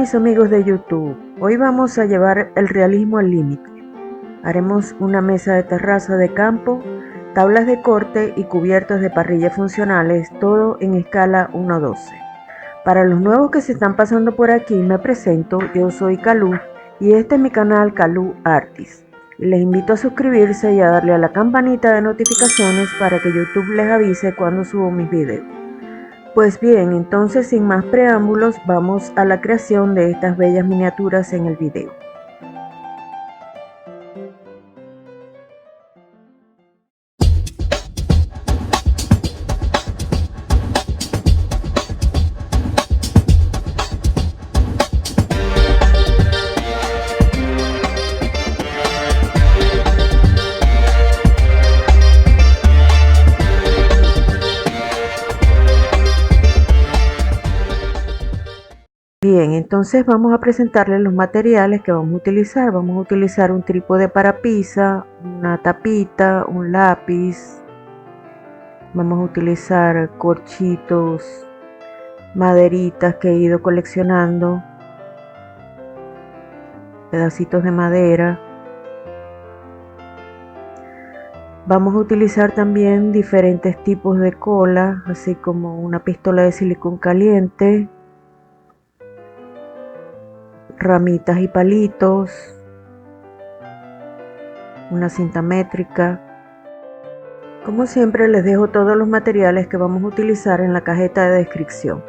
mis amigos de YouTube, hoy vamos a llevar el realismo al límite. Haremos una mesa de terraza de campo, tablas de corte y cubiertos de parrilla funcionales, todo en escala 1:12. Para los nuevos que se están pasando por aquí, me presento, yo soy Calú y este es mi canal Calú Artist. Les invito a suscribirse y a darle a la campanita de notificaciones para que YouTube les avise cuando subo mis videos. Pues bien, entonces sin más preámbulos, vamos a la creación de estas bellas miniaturas en el video. Bien, entonces vamos a presentarles los materiales que vamos a utilizar. Vamos a utilizar un trípode para pizza, una tapita, un lápiz. Vamos a utilizar corchitos, maderitas que he ido coleccionando, pedacitos de madera. Vamos a utilizar también diferentes tipos de cola, así como una pistola de silicón caliente, ramitas y palitos, una cinta métrica. Como siempre, les dejo todos los materiales que vamos a utilizar en la cajeta de descripción.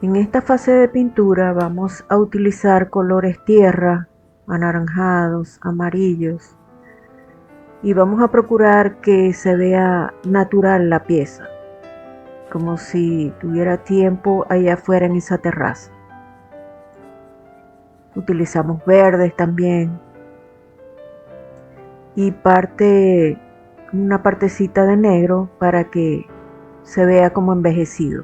En esta fase de pintura vamos a utilizar colores tierra, anaranjados, amarillos, y vamos a procurar que se vea natural la pieza, como si tuviera tiempo allá afuera en esa terraza. Utilizamos verdes también y una partecita de negro para que se vea como envejecido.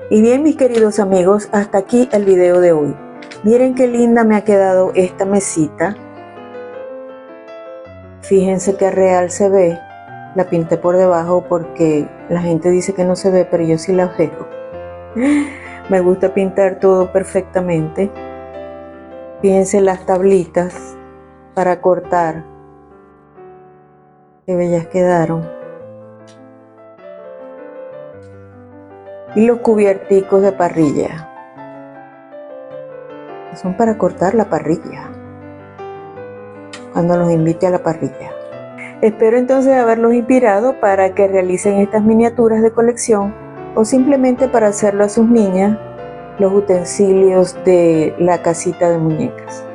Y bien, mis queridos amigos, hasta aquí el video de hoy. Miren qué linda me ha quedado esta mesita. Fíjense qué real se ve. La pinté por debajo porque la gente dice que no se ve, pero yo sí la veo. Me gusta pintar todo perfectamente. Fíjense las tablitas para cortar. Qué bellas quedaron. Y los cubierticos de parrilla. Son para cortar la parrilla. Cuando los invite a la parrilla. Espero entonces haberlos inspirado para que realicen estas miniaturas de colección o simplemente para hacerlo a sus niñas, los utensilios de la casita de muñecas.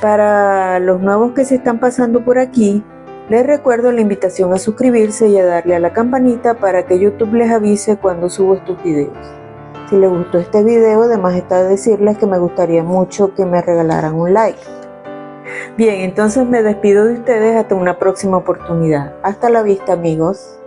Para los nuevos que se están pasando por aquí, les recuerdo la invitación a suscribirse y a darle a la campanita para que YouTube les avise cuando subo estos videos. Si les gustó este video, además está de decirles que me gustaría mucho que me regalaran un like. Bien, entonces me despido de ustedes hasta una próxima oportunidad. Hasta la vista, amigos.